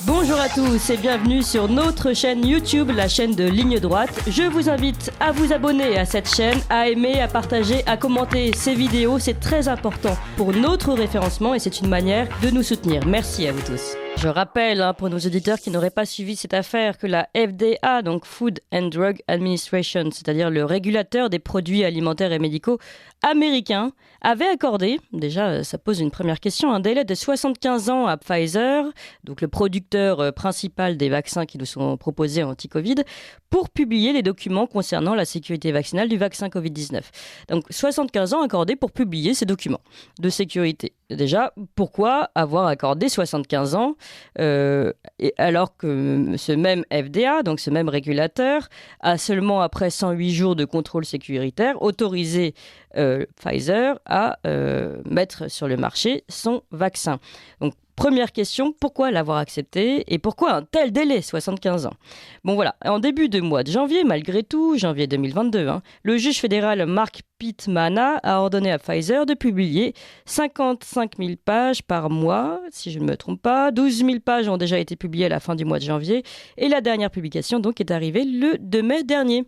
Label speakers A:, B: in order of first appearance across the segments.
A: Bonjour à tous et bienvenue sur notre chaîne YouTube, la chaîne de Ligne Droite. Je vous invite à vous abonner à cette chaîne, à aimer, à partager, à commenter ces vidéos. C'est très important pour notre référencement et c'est une manière de nous soutenir. Merci à vous tous. Je rappelle pour nos auditeurs qui n'auraient pas suivi cette affaire que la FDA, donc Food and Drug Administration, c'est-à-dire le régulateur des produits alimentaires et médicaux américain, avait accordé, déjà ça pose une première question, un délai de 75 ans à Pfizer, donc le producteur principal des vaccins qui nous sont proposés anti-Covid, pour publier les documents concernant la sécurité vaccinale du vaccin Covid-19. Donc 75 ans accordés pour publier ces documents de sécurité. Déjà, pourquoi avoir accordé 75 ans alors que ce même FDA, donc ce même régulateur, a seulement après 108 jours de contrôle sécuritaire autorisé Pfizer à mettre sur le marché son vaccin. Donc, première question, pourquoi l'avoir accepté et pourquoi un tel délai, 75 ans? Bon voilà, en début de mois de janvier, malgré tout, janvier 2022, le juge fédéral Mark Pittmana a ordonné à Pfizer de publier 55 000 pages par mois, si je ne me trompe pas. 12 000 pages ont déjà été publiées à la fin du mois de janvier et la dernière publication donc est arrivée le 2 mai dernier.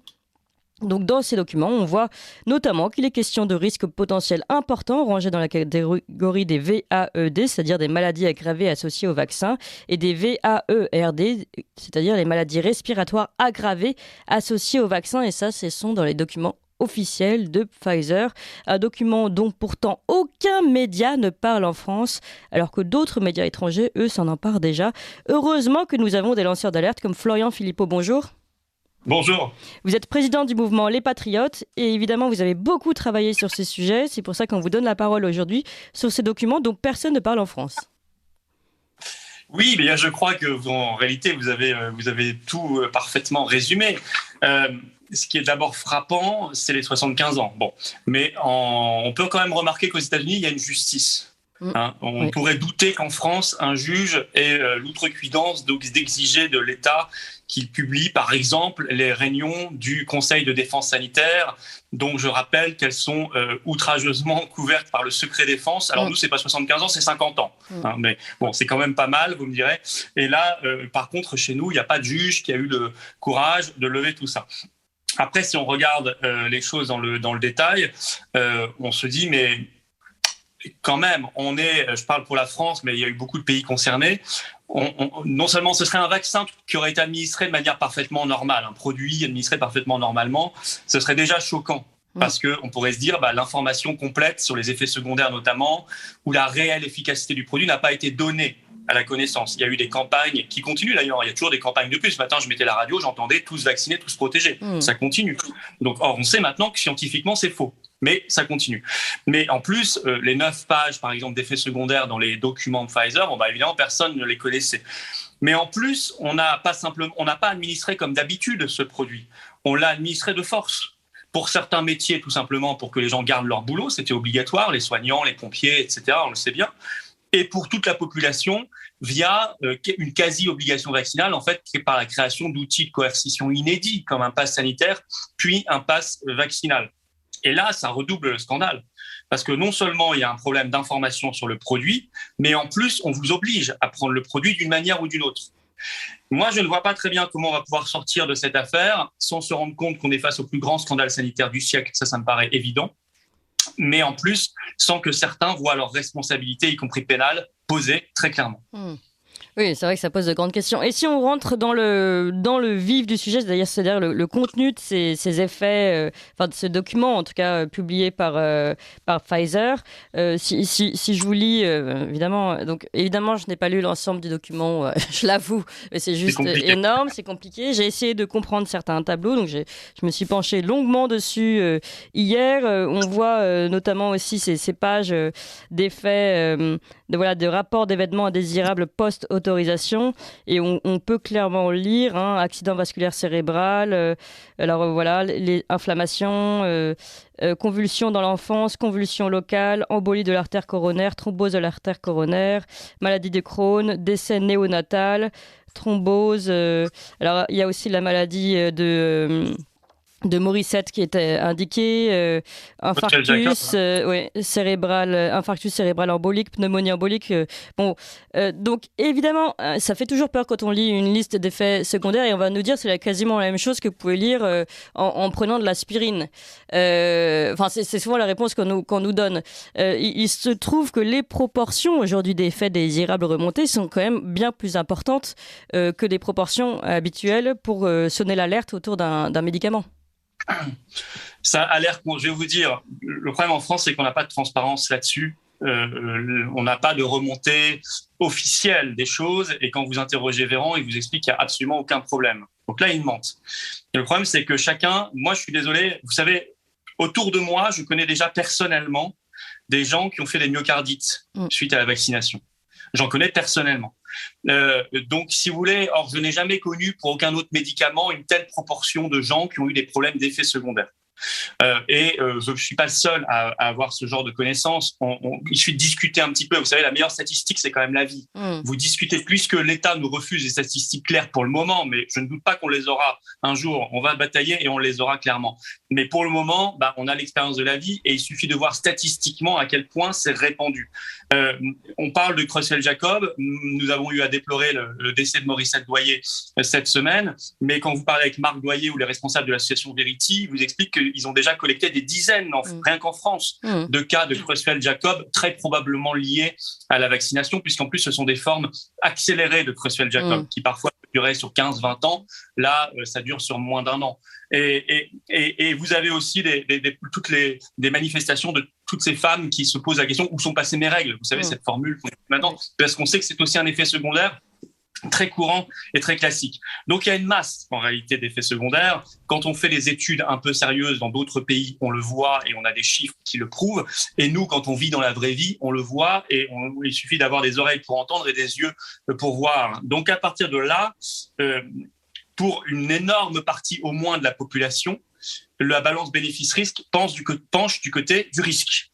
A: Donc dans ces documents, on voit notamment qu'il est question de risques potentiels importants rangés dans la catégorie des VAED, c'est-à-dire des maladies aggravées associées au vaccin, et des VAERD, c'est-à-dire les maladies respiratoires aggravées associées au vaccin. Et ça, ce sont dans les documents officiels de Pfizer, un document dont pourtant aucun média ne parle en France, alors que d'autres médias étrangers, eux, s'en emparent déjà. Heureusement que nous avons des lanceurs d'alerte comme Florian Philippot. Bonjour.
B: Bonjour.
A: Vous êtes président du mouvement Les Patriotes et évidemment vous avez beaucoup travaillé sur ces sujets. C'est pour ça qu'on vous donne la parole aujourd'hui sur ces documents dont personne ne parle en France.
B: Oui, mais je crois que en réalité vous avez tout parfaitement résumé. Ce qui est d'abord frappant, c'est les 75 ans. Bon, mais on peut quand même remarquer qu'aux États-Unis, il y a une justice. On pourrait douter qu'en France, un juge ait l'outrecuidance d'exiger de l'État qu'il publie, par exemple, les réunions du Conseil de défense sanitaire, dont je rappelle qu'elles sont outrageusement couvertes par le secret défense. Alors nous, c'est pas 75 ans, c'est 50 ans. Mais bon, c'est quand même pas mal, vous me direz. Et là, par contre, chez nous, il n'y a pas de juge qui a eu le courage de lever tout ça. Après, si on regarde les choses dans le détail, on se dit, mais quand même, je parle pour la France, mais il y a eu beaucoup de pays concernés. Non seulement ce serait un vaccin qui aurait été administré de manière parfaitement normale, un produit administré parfaitement normalement, ce serait déjà choquant. Parce qu'on pourrait se dire l'information complète sur les effets secondaires notamment, ou la réelle efficacité du produit n'a pas été donnée à la connaissance. Il y a eu des campagnes qui continuent d'ailleurs, il y a toujours des campagnes de plus. Ce matin, je mettais la radio, j'entendais tous vaccinés, tous protégés. Ça continue. Donc, on sait maintenant que scientifiquement, c'est faux. Mais ça continue. Mais en plus, les 9 pages, par exemple, d'effets secondaires dans les documents de Pfizer, évidemment, personne ne les connaissait. Mais en plus, on n'a pas administré comme d'habitude ce produit. On l'a administré de force. Pour certains métiers, tout simplement, pour que les gens gardent leur boulot, c'était obligatoire, les soignants, les pompiers, etc., on le sait bien. Et pour toute la population, via une quasi-obligation vaccinale, en fait, qui est par la création d'outils de coercition inédits, comme un pass sanitaire, puis un pass vaccinal. Et là, ça redouble le scandale. Parce que non seulement il y a un problème d'information sur le produit, mais en plus, on vous oblige à prendre le produit d'une manière ou d'une autre. Moi, je ne vois pas très bien comment on va pouvoir sortir de cette affaire sans se rendre compte qu'on est face au plus grand scandale sanitaire du siècle. Ça me paraît évident. Mais en plus, sans que certains voient leur responsabilité, y compris pénale, posée très clairement.
A: Oui, c'est vrai que ça pose de grandes questions. Et si on rentre dans le vif du sujet, c'est-à-dire le contenu de ces effets, de ce document, en tout cas publié par Pfizer, si je vous lis, évidemment, je n'ai pas lu l'ensemble du document, je l'avoue, mais c'est juste énorme, c'est compliqué. J'ai essayé de comprendre certains tableaux, donc je me suis penchée longuement dessus hier. On voit notamment aussi ces pages d'effets, de rapports d'événements indésirables post-autorisation, et on peut clairement lire accident vasculaire cérébral, les inflammations, convulsions dans l'enfance, convulsions locales, embolie de l'artère coronaire, thrombose de l'artère coronaire, maladie de Crohn, décès néonatal, thrombose. Il y a aussi la maladie de Morissette qui était indiqué, infarctus, infarctus cérébral embolique, pneumonie embolique. Donc évidemment, ça fait toujours peur quand on lit une liste d'effets secondaires et on va nous dire c'est quasiment la même chose que vous pouvez lire en prenant de l'aspirine. C'est souvent la réponse qu'on nous donne. Il se trouve que les proportions aujourd'hui des effets désirables remontés sont quand même bien plus importantes que les proportions habituelles pour sonner l'alerte autour d'un médicament.
B: Ça alerte, je vais vous dire, le problème en France, c'est qu'on n'a pas de transparence là-dessus. On n'a pas de remontée officielle des choses. Et quand vous interrogez Véran, il vous explique qu'il n'y a absolument aucun problème. Donc là, il mente. Et le problème, c'est que moi, je suis désolé, vous savez, autour de moi, je connais déjà personnellement des gens qui ont fait des myocardites suite à la vaccination. J'en connais personnellement. Donc, si vous voulez, je n'ai jamais connu pour aucun autre médicament une telle proportion de gens qui ont eu des problèmes d'effets secondaires. Je ne suis pas le seul à avoir ce genre de connaissances. Il suffit de discuter un petit peu. Vous savez, la meilleure statistique, c'est quand même la vie. Vous discutez, puisque l'État nous refuse des statistiques claires pour le moment, mais je ne doute pas qu'on les aura un jour. On va batailler et on les aura clairement. Mais pour le moment, on a l'expérience de la vie et il suffit de voir statistiquement à quel point c'est répandu. On parle de Creutzfeldt-Jakob. Nous avons eu à déplorer le décès de Morissette Doyer cette semaine. Mais quand vous parlez avec Marc Doyer ou les responsables de l'association Verity, ils vous expliquent qu'ils ont déjà collecté des dizaines, rien qu'en France, de cas de Creutzfeldt-Jakob très probablement liés à la vaccination, puisqu'en plus, ce sont des formes accélérées de Creutzfeldt-Jakob qui parfois duraient sur 15-20 ans. Là, ça dure sur moins d'un an. Et vous avez aussi des manifestations de toutes ces femmes qui se posent la question où sont passées mes règles. Vous savez, cette formule maintenant, parce qu'on sait que c'est aussi un effet secondaire très courant et très classique. Donc, il y a une masse, en réalité, d'effets secondaires. Quand on fait des études un peu sérieuses dans d'autres pays, on le voit et on a des chiffres qui le prouvent. Et nous, quand on vit dans la vraie vie, on le voit et il suffit d'avoir des oreilles pour entendre et des yeux pour voir. Donc, à partir de là, pour une énorme partie au moins de la population, la balance bénéfice-risque penche du côté du risque.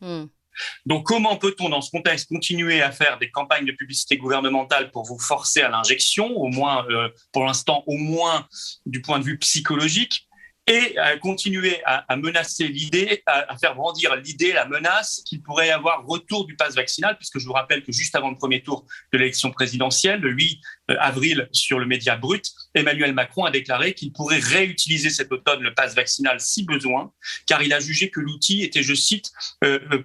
B: Donc, comment peut-on, dans ce contexte, continuer à faire des campagnes de publicité gouvernementale pour vous forcer à l'injection, au moins, pour l'instant, au moins du point de vue psychologique, et à continuer à menacer l'idée, à faire brandir l'idée, la menace qu'il pourrait y avoir retour du pass vaccinal, puisque je vous rappelle que juste avant le premier tour de l'élection présidentielle, le 8 avril, sur le média Brut, Emmanuel Macron a déclaré qu'il pourrait réutiliser cet automne le pass vaccinal si besoin, car il a jugé que l'outil était, je cite,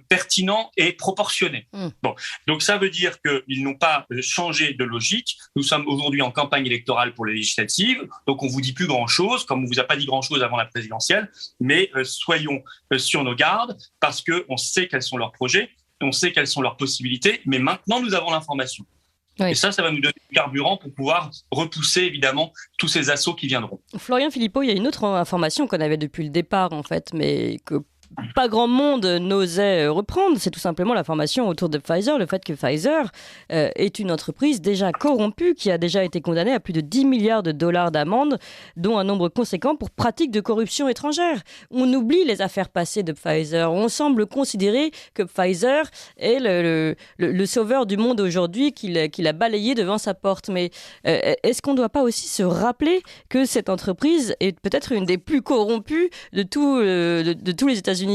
B: pertinent et proportionné. Bon, donc ça veut dire qu'ils n'ont pas changé de logique. Nous sommes aujourd'hui en campagne électorale pour les législatives, donc on vous dit plus grand-chose, comme on vous a pas dit grand-chose avant la présidentielle, mais soyons sur nos gardes, parce qu'on sait quels sont leurs projets, on sait quelles sont leurs possibilités, mais maintenant nous avons l'information. Oui. Et ça va nous donner du carburant pour pouvoir repousser évidemment tous ces assauts qui viendront.
A: Florian Philippot, il y a une autre information qu'on avait depuis le départ en fait, mais que pas grand monde n'osait reprendre, c'est tout simplement l'information autour de Pfizer, le fait que Pfizer est une entreprise déjà corrompue qui a déjà été condamnée à plus de 10 milliards de dollars d'amende, dont un nombre conséquent pour pratiques de corruption étrangère. On oublie les affaires passées de Pfizer. On semble considérer que Pfizer est le sauveur du monde aujourd'hui, qu'il a balayé devant sa porte. Mais est-ce qu'on ne doit pas aussi se rappeler que cette entreprise est peut-être une des plus corrompues de tous les États-Unis?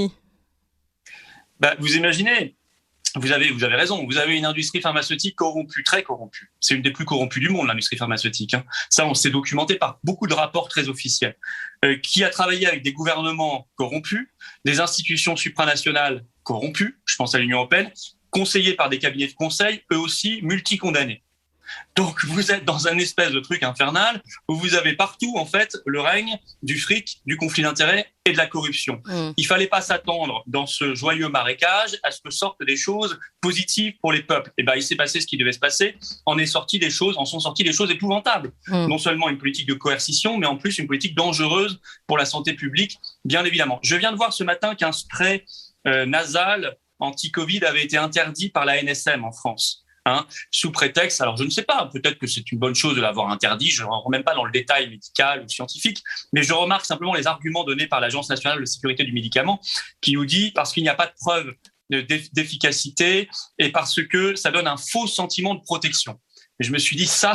B: Vous imaginez, vous avez raison, vous avez une industrie pharmaceutique corrompue, très corrompue. C'est une des plus corrompues du monde, l'industrie pharmaceutique. Ça, on s'est documenté par beaucoup de rapports très officiels. Qui a travaillé avec des gouvernements corrompus, des institutions supranationales corrompues, je pense à l'Union européenne, conseillées par des cabinets de conseil, eux aussi multicondamnés. Donc, vous êtes dans un espèce de truc infernal où vous avez partout, en fait, le règne du fric, du conflit d'intérêts et de la corruption. Il fallait pas s'attendre, dans ce joyeux marécage, à ce que sortent des choses positives pour les peuples. Et il s'est passé ce qui devait se passer. En sont sorties des choses épouvantables. Non seulement une politique de coercition, mais en plus une politique dangereuse pour la santé publique, bien évidemment. Je viens de voir ce matin qu'un spray nasal anti-Covid avait été interdit par la NSM en France. Sous prétexte, alors je ne sais pas, peut-être que c'est une bonne chose de l'avoir interdit, je ne rentre même pas dans le détail médical ou scientifique, mais je remarque simplement les arguments donnés par l'Agence nationale de sécurité du médicament qui nous dit parce qu'il n'y a pas de preuve d'efficacité et parce que ça donne un faux sentiment de protection. Et je me suis dit ça,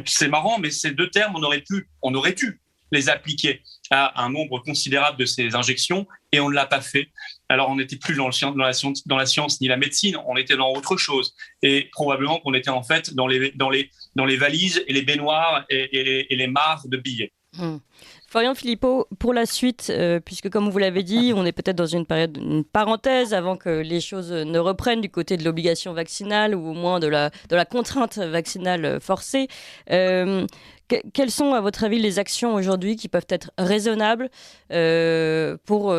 B: c'est marrant, mais ces deux termes, on aurait dû les appliquer à un nombre considérable de ces injections, et on ne l'a pas fait. Alors, on n'était plus dans la science ni la médecine, on était dans autre chose. Et probablement qu'on était en fait dans les valises et les baignoires et les mares de billets.
A: Florian Philippot, pour la suite, puisque comme vous l'avez dit, on est peut-être dans une parenthèse avant que les choses ne reprennent du côté de l'obligation vaccinale ou au moins de la contrainte vaccinale forcée. Quelles sont, à votre avis, les actions aujourd'hui qui peuvent être raisonnables pour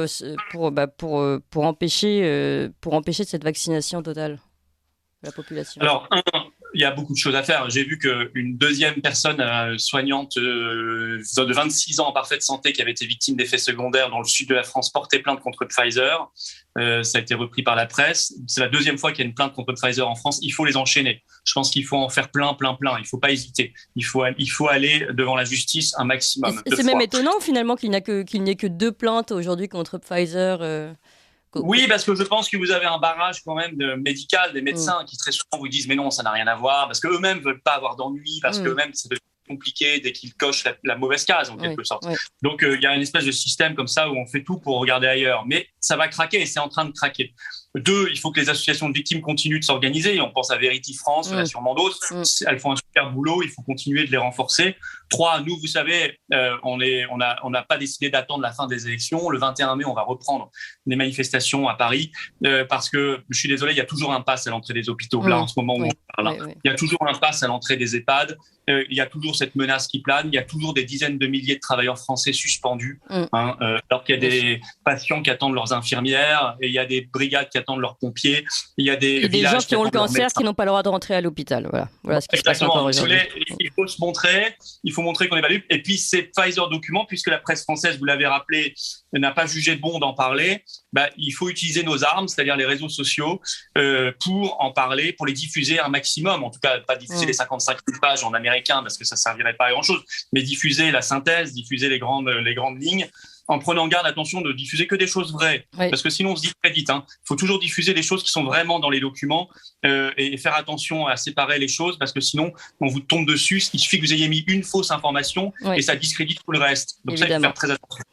A: empêcher cette vaccination totale de la population?
B: Alors, il y a beaucoup de choses à faire. J'ai vu qu'une deuxième personne soignante de 26 ans en parfaite santé qui avait été victime d'effets secondaires dans le sud de la France portait plainte contre Pfizer. Ça a été repris par la presse. C'est la deuxième fois qu'il y a une plainte contre Pfizer en France. Il faut les enchaîner. Je pense qu'il faut en faire plein. Il ne faut pas hésiter. Il faut aller devant la justice un maximum.
A: C'est même étonnant finalement qu'il n'y ait que 2 plaintes aujourd'hui contre Pfizer.
B: Oui, parce que je pense que vous avez un barrage quand même médical des médecins qui très souvent vous disent mais non, ça n'a rien à voir, parce qu'eux-mêmes ne veulent pas avoir d'ennui, parce qu'eux-mêmes c'est compliqué dès qu'ils cochent la mauvaise case en quelque sorte. Donc il y a une espèce de système comme ça où on fait tout pour regarder ailleurs, mais ça va craquer et c'est en train de craquer. 2, il faut que les associations de victimes continuent de s'organiser. On pense à Verity France, il y en a sûrement d'autres. Elles font un super boulot, il faut continuer de les renforcer. 3, nous, vous savez, on n'a pas décidé d'attendre la fin des élections. Le 21 mai, on va reprendre les manifestations à Paris parce que, je suis désolé, il y a toujours un pass à l'entrée des hôpitaux. Là, en ce moment où on parle, il y a toujours un pass à l'entrée des EHPAD. Il y a toujours cette menace qui plane. Il y a toujours des dizaines de milliers de travailleurs français suspendus. Alors qu'il y a des patients qui attendent leurs infirmières et il y a des brigades qui attendent leurs pompiers. Il y a des
A: gens qui ont le cancer qui n'ont pas le droit de rentrer à l'hôpital. Voilà ce qui se passe encore aujourd'hui.
B: Il faut se montrer. Il faut montrer qu'on est pas dupe. Et puis, ces Pfizer documents, puisque la presse française, vous l'avez rappelé, n'a pas jugé bon d'en parler, il faut utiliser nos armes, c'est-à-dire les réseaux sociaux, pour en parler, pour les diffuser un maximum. En tout cas, pas diffuser les 55 000 pages en américain, parce que ça ne servirait pas à grand-chose, mais diffuser la synthèse, diffuser les grandes lignes, en prenant garde, attention, de diffuser que des choses vraies. Parce que sinon, on se dit très vite. Il faut toujours diffuser des choses qui sont vraiment dans les documents et faire attention à séparer les choses, parce que sinon, on vous tombe dessus. Il suffit que vous ayez mis une fausse information et ça discrédite tout le reste. Donc ça, il faut faire très attention.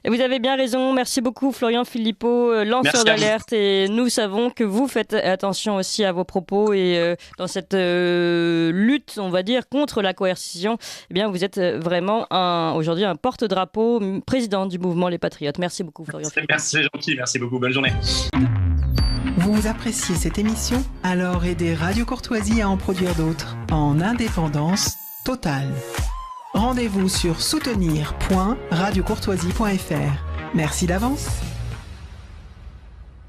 A: Et vous avez bien raison. Merci beaucoup, Florian Philippot, lanceur d'alerte. Et nous savons que vous faites attention aussi à vos propos et dans cette lutte, on va dire, contre la coercition, eh bien, vous êtes vraiment aujourd'hui un porte-drapeau, président du mouvement Les Patriotes. Merci beaucoup, Florian Philippot.
B: Merci, c'est gentil. Merci beaucoup. Bonne journée.
C: Vous appréciez cette émission? Alors aidez Radio Courtoisie à en produire d'autres en indépendance totale. Rendez-vous sur soutenir.radiocourtoisie.fr. Merci d'avance.